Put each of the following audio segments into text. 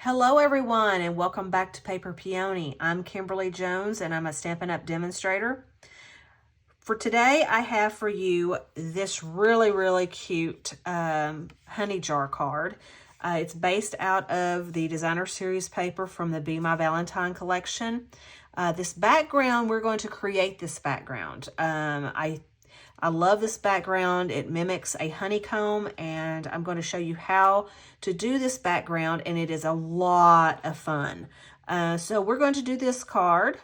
Hello everyone and welcome back to Paper Peony. I'm Kimberly Jones and I'm a Stampin' Up! Demonstrator. For today I have for you this really cute honey jar card. It's based out of the designer series paper from the Be My Valentine collection. This background, we're going to create this background. I love this background. It mimics a honeycomb, and I'm going to show you how to do this background, and it is a lot of fun. So we're going to do this card.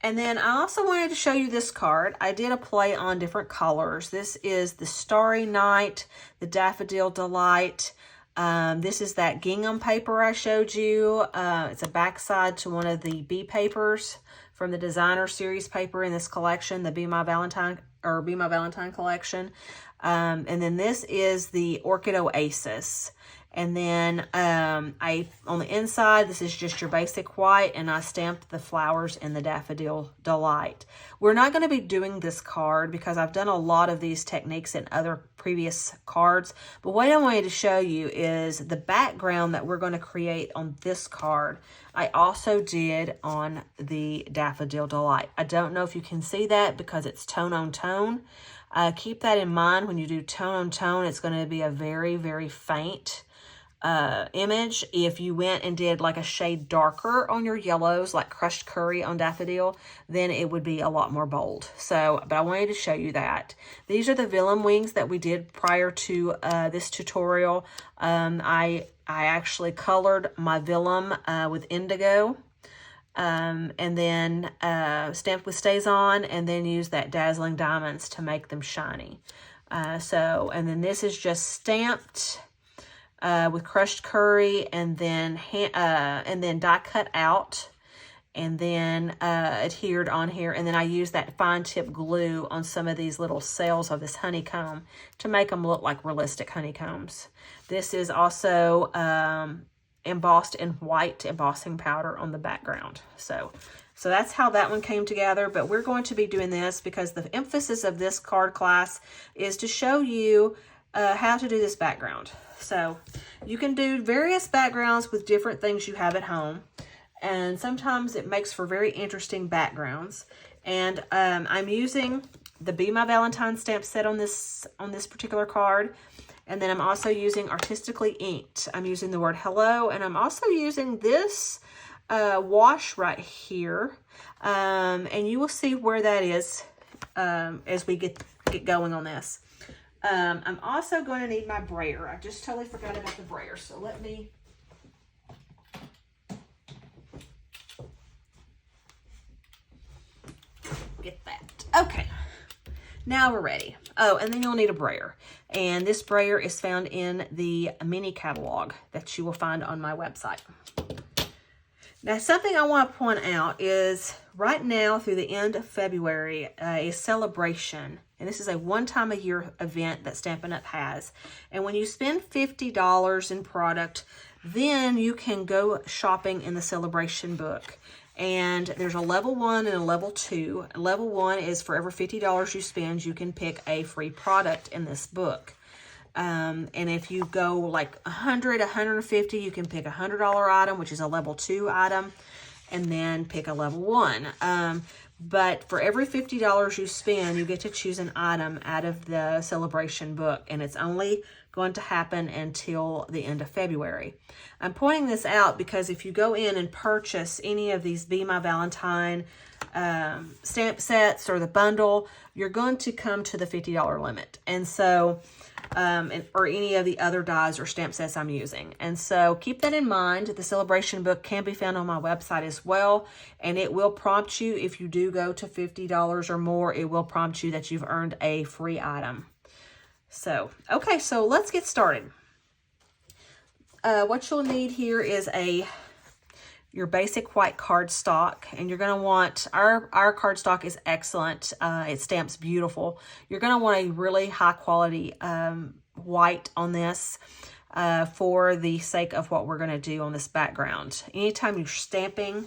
And then I also wanted to show you this card. I did a play on different colors. This is the Starry Night, the Daffodil Delight. This is that gingham paper I showed you. It's a backside to one of the bee papers from the designer series paper in this collection, the Be My Valentine collection. And then this is the Orchid Oasis. And then on the inside, this is just your basic white, and I stamped the flowers in the Daffodil Delight. We're not going to be doing this card because I've done a lot of these techniques in other previous cards, but what I wanted to show you is the background that we're going to create on this card. I also did on the Daffodil Delight. I don't know if you can see that because it's tone on tone. Keep that in mind when you do tone on tone. It's going to be a very faint image. If you went and did like a shade darker on your yellows, like crushed curry on Daffodil, then it would be a lot more bold. So, but I wanted to show you that. These are the vellum wings that we did prior to this tutorial. I actually colored my vellum with indigo. And then stamped with Stays On, and then use that Dazzling Diamonds to make them shiny. And then this is just stamped with crushed curry, and then die cut out, and then adhered on here. And then I used that fine tip glue on some of these little cells of this honeycomb to make them look like realistic honeycombs. This is also embossed in white embossing powder on the background. So that's how that one came together. But we're going to be doing this because the emphasis of this card class is to show you how to do this background. So you can do various backgrounds with different things you have at home, and sometimes it makes for very interesting backgrounds. And I'm using the Be My Valentine stamp set on this particular card. And then I'm also using Artistically Inked. I'm using the word hello, and I'm also using this wash right here. And you will see where that is as we get going on this. I'm also going to need my brayer. I just totally forgot about the brayer, so let me get that. Okay, now we're ready. Oh, and then you'll need a brayer. And this brayer is found in the mini catalog that you will find on my website. Now, something I want to point out is right now through the end of February, a celebration. And this is a one-time-a-year event that Stampin' Up! Has. And when you spend $50 in product, then you can go shopping in the celebration book. And there's a level 1 and a level 2. Level 1 is for every $50 you spend, you can pick a free product in this book. And if you go like 100, 150, you can pick a $100 item, which is a level 2 item, and then pick a level 1. But for every $50 you spend, you get to choose an item out of the celebration book, and it's only going to happen until the end of February. I'm pointing this out because if you go in and purchase any of these Be My Valentine stamp sets or the bundle, you're going to come to the $50 limit. And so, or any of the other dies or stamp sets I'm using. And so keep that in mind. The celebration book can be found on my website as well, and it will prompt you if you do go to $50 or more, it will prompt you that you've earned a free item. So, okay, so let's get started. What you'll need here is your basic white cardstock, and you're going to want, our cardstock is excellent. It stamps beautiful. You're going to want a really high quality white on this for the sake of what we're going to do on this background. Anytime you're stamping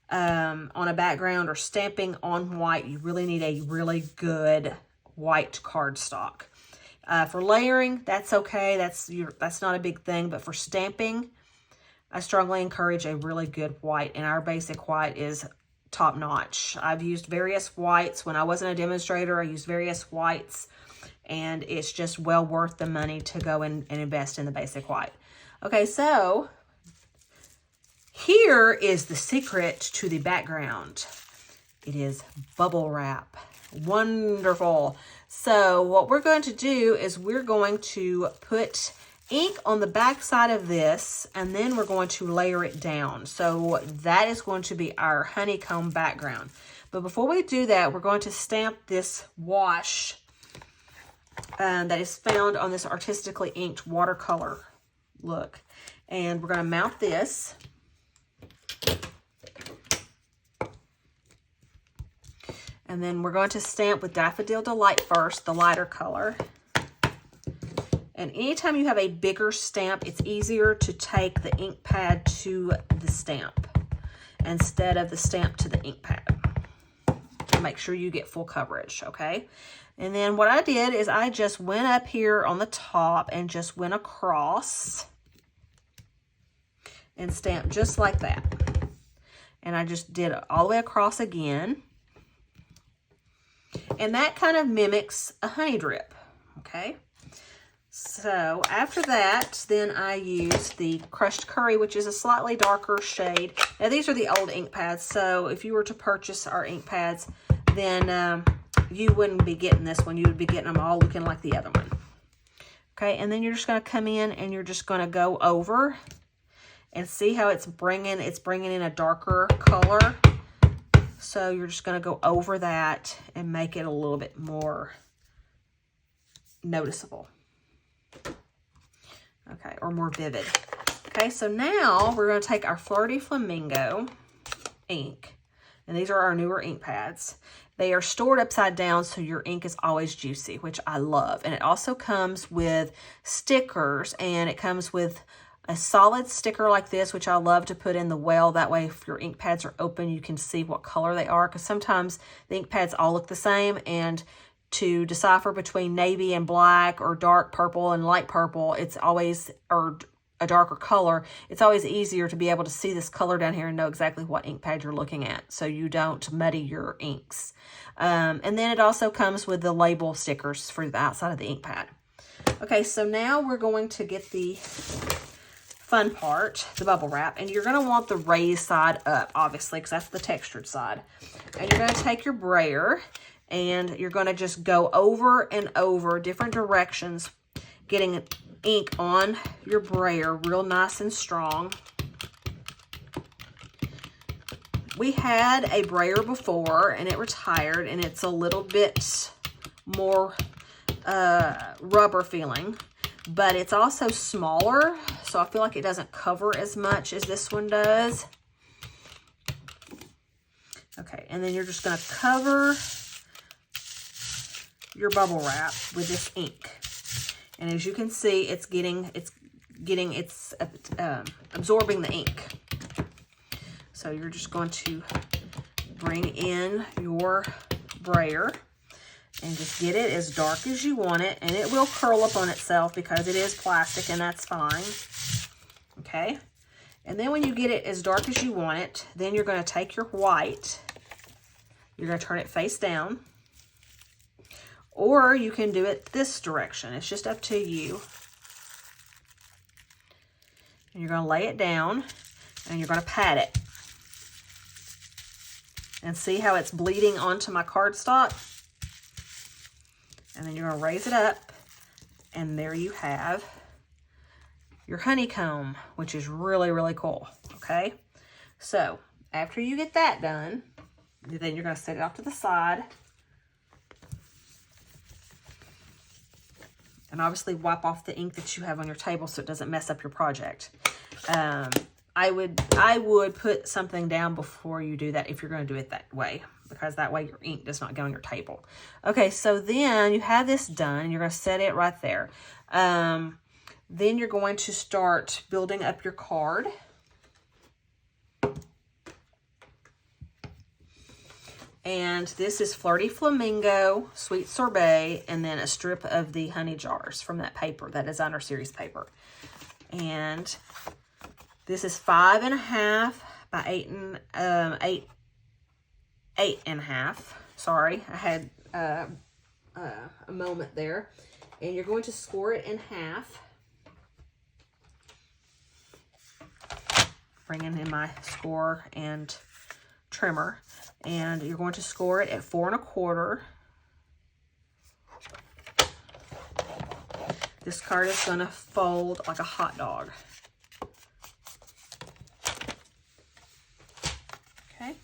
on a background or stamping on white, you really need a really good white cardstock. For layering, that's okay. That's not a big thing. But for stamping, I strongly encourage a really good white, and our basic white is top notch. I've used various whites. When I wasn't a demonstrator, I used various whites, and it's just well worth the money to go in and invest in the basic white. Okay, so here is the secret to the background. It is bubble wrap. Wonderful. So what we're going to do is we're going to put ink on the back side of this, and then we're going to layer it down. So that is going to be our honeycomb background. But before we do that, we're going to stamp this wash that is found on this artistically inked watercolor look. And we're going to mount this. And then we're going to stamp with Daffodil Delight first, the lighter color. And anytime you have a bigger stamp, it's easier to take the ink pad to the stamp instead of the stamp to the ink pad. Make sure you get full coverage, okay? And then what I did is I just went up here on the top and just went across and stamped just like that. And I just did it all the way across again. And that kind of mimics a honey drip, okay? So after that, then I used the Crushed Curry, which is a slightly darker shade. Now these are the old ink pads, so if you were to purchase our ink pads, then you wouldn't be getting this one. You would be getting them all looking like the other one. Okay, and then you're just going to come in and you're just going to go over and see how it's bringing in a darker color. So you're just going to go over that and make it a little bit more noticeable. Okay, or more vivid. Okay, so now we're going to take our Flirty Flamingo ink. And these are our newer ink pads. They are stored upside down so your ink is always juicy, which I love. And it also comes with stickers, and it comes with a solid sticker like this, which I love to put in the well. That way, if your ink pads are open, you can see what color they are. Because sometimes the ink pads all look the same, and to decipher between navy and black or dark purple and light purple, it's always, or a darker color, it's always easier to be able to see this color down here and know exactly what ink pad you're looking at, so you don't muddy your inks. And then it also comes with the label stickers for the outside of the ink pad. Okay, so now we're going to get the fun part, the bubble wrap, and you're going to want the raised side up, obviously, because that's the textured side. And you're going to take your brayer, and you're going to just go over and over different directions, getting ink on your brayer real nice and strong. We had a brayer before, and it retired, and it's a little bit more rubber feeling, but it's also smaller, so I feel like it doesn't cover as much as this one does. Okay, and then you're just going to cover your bubble wrap with this ink. And as you can see, it's absorbing the ink. So you're just going to bring in your brayer and just get it as dark as you want it. And it will curl up on itself because it is plastic, and that's fine. Okay. And then when you get it as dark as you want it, then you're going to take your white. You're going to turn it face down. Or you can do it this direction. It's just up to you. And you're going to lay it down, and you're going to pat it. And see how it's bleeding onto my cardstock? And then you're going to raise it up, and there you have your honeycomb, which is really, really cool, okay? So after you get that done, then you're going to set it off to the side. And obviously wipe off the ink that you have on your table so it doesn't mess up your project. I would put something down before you do that if you're going to do it that way, because that way your ink does not go on your table. Okay, so then you have this done. You're going to set it right there. Then you're going to start building up your card. And this is Flirty Flamingo, Sweet Sorbet, and then a strip of the honey jars from that paper, that designer series paper. And This is 5.5 by 8.5. Sorry, I had a moment there. And you're going to score it in half. Bringing in my score and trimmer. And you're going to score it at 4 1/4. This card is going to fold like a hot dog. Okay.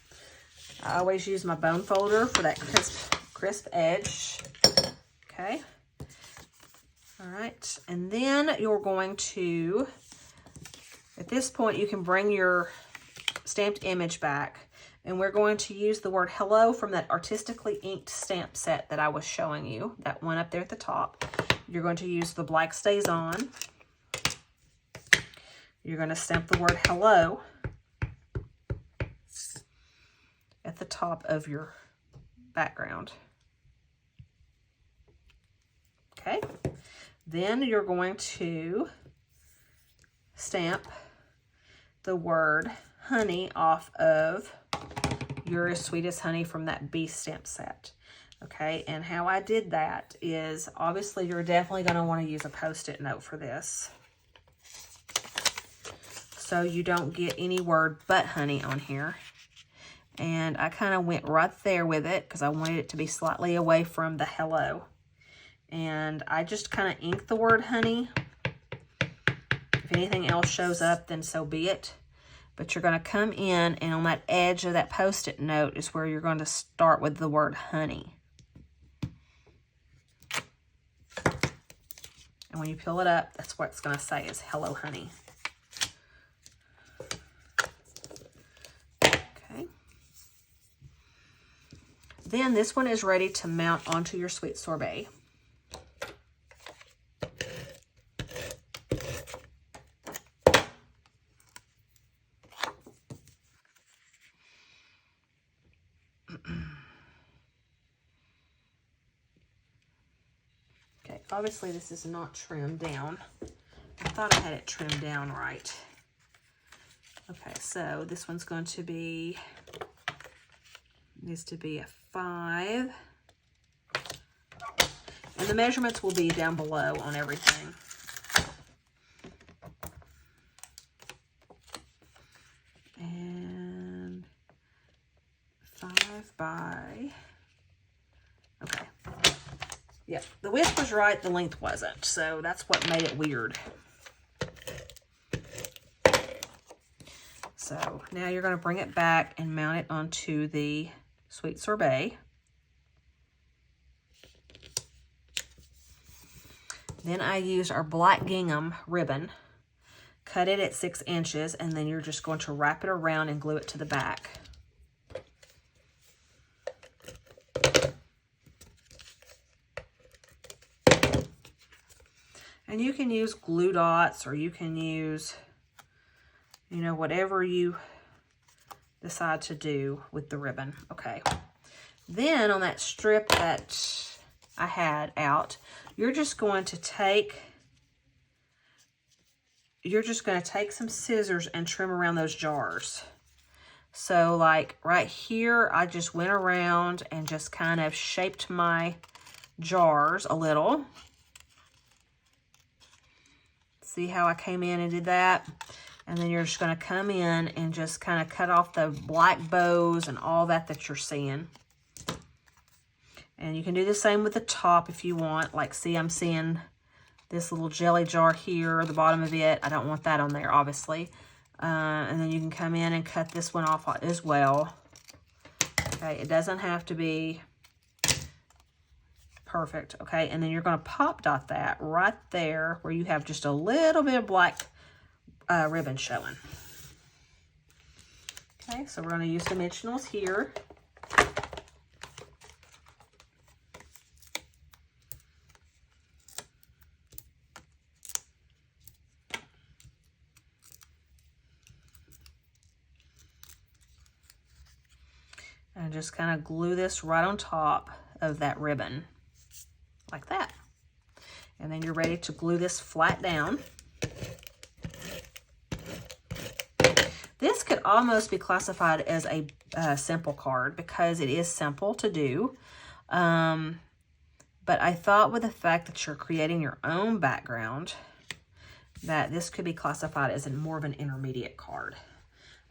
I always use my bone folder for that crisp edge. Okay. All right. And then you're going to, at this point, you can bring your stamped image back. And we're going to use the word hello from that artistically inked stamp set that I was showing you. That one up there at the top. You're going to use the black stays on. You're going to stamp the word hello at the top of your background. Okay. Then you're going to stamp the word honey off of You're as Sweet as Honey from that Bee stamp set. Okay, and how I did that is, obviously you're definitely going to want to use a Post-it note for this, so you don't get any word but honey on here. And I kind of went right there with it because I wanted it to be slightly away from the hello. And I just kind of inked the word honey. If anything else shows up, then so be it. But you're going to come in, and on that edge of that Post-it note is where you're going to start with the word honey. And when you peel it up, that's what it's going to say is hello, honey. Okay. Then this one is ready to mount onto your Sweet Sorbet. Okay, obviously this is not trimmed down. I thought I had it trimmed down right. Okay, so this one's going to be, needs to be a 5. And the measurements will be down below on everything. And 5 by, okay. Yeah, the width was right, the length wasn't. So that's what made it weird. So now you're going to bring it back and mount it onto the Sweet Sorbet. Then I used our black gingham ribbon, cut it at 6 inches, and then you're just going to wrap it around and glue it to the back. And you can use glue dots, or you can use, you know, whatever you decide to do with the ribbon. Okay. Then on that strip that I had out, you're just going to take some scissors and trim around those jars. So like right here, I just went around and just kind of shaped my jars a little. See how I came in and did that? And then you're just going to come in and just kind of cut off the black bows and all that you're seeing. And you can do the same with the top if you want. Like, see, I'm seeing this little jelly jar here, the bottom of it. I don't want that on there, obviously. And then you can come in and cut this one off as well. Okay, it doesn't have to be perfect, okay? And then you're going to pop dot that right there where you have just a little bit of black ribbon showing. Okay, so we're going to use dimensionals here. And just kind of glue this right on top of that ribbon, like that. And then you're ready to glue this flat down. This could almost be classified as a simple card because it is simple to do. But I thought with the fact that you're creating your own background, that this could be classified as more of an intermediate card.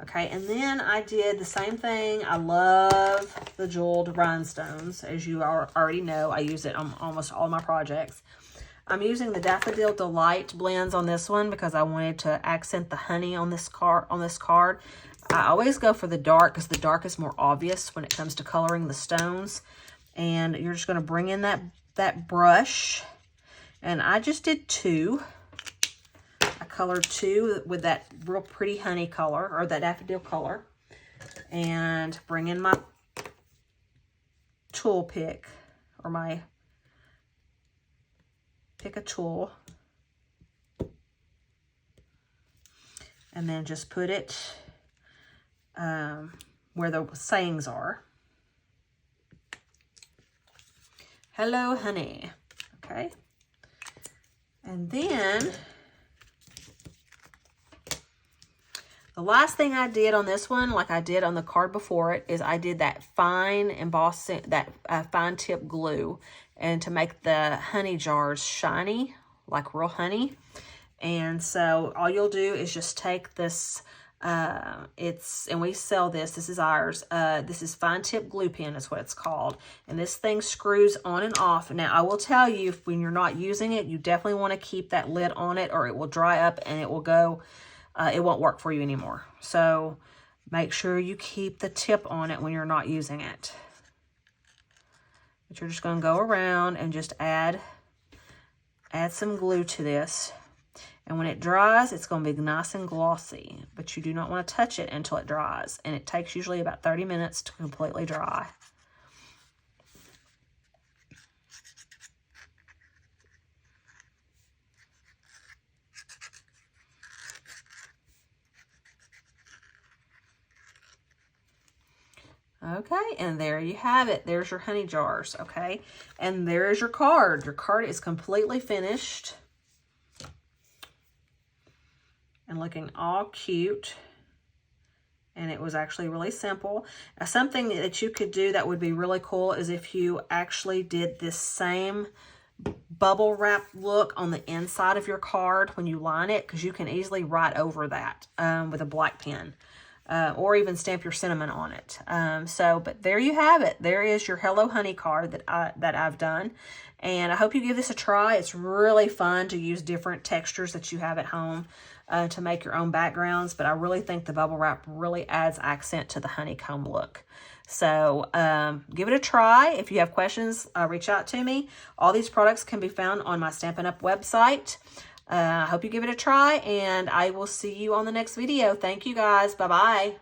Okay, and then I did the same thing. I love the jeweled rhinestones. As you already know, I use it on almost all my projects. I'm using the Daffodil Delight blends on this one because I wanted to accent the honey on this card. I always go for the dark because the dark is more obvious when it comes to coloring the stones. And you're just going to bring in that brush. And I just did 2. I colored 2 with that real pretty honey color, or that daffodil color. And bring in my tool pick, or my pick a tool. And then just put it where the sayings are. Hello, honey. Okay. And then the last thing I did on this one, like I did on the card before it, is I did that fine embossing, that fine tip glue, and to make the honey jars shiny, like real honey. And so all you'll do is just take this, and we sell this is ours. This is fine tip glue pen is what it's called. And this thing screws on and off. Now I will tell you, when you're not using it, you definitely want to keep that lid on it or it will dry up and it will go, it won't work for you anymore. So make sure you keep the tip on it when you're not using it. But you're just going to go around and just add some glue to this. And when it dries, it's going to be nice and glossy, but you do not want to touch it until it dries. And it takes usually about 30 minutes to completely dry. Okay, and there you have it. There's your honey jars, okay? And there's your card. Your card is completely finished and looking all cute. And it was actually really simple. Now, something that you could do that would be really cool is if you actually did this same bubble wrap look on the inside of your card when you line it, because you can easily write over that with a black pen. Or even stamp your cinnamon on it. But there you have it. There is your Hello Honey card that I've done. And I hope you give this a try. It's really fun to use different textures that you have at home to make your own backgrounds. But I really think the bubble wrap really adds accent to the honeycomb look. So give it a try. If you have questions, reach out to me. All these products can be found on my Stampin' Up! Website. I hope you give it a try, and I will see you on the next video. Thank you, guys. Bye-bye.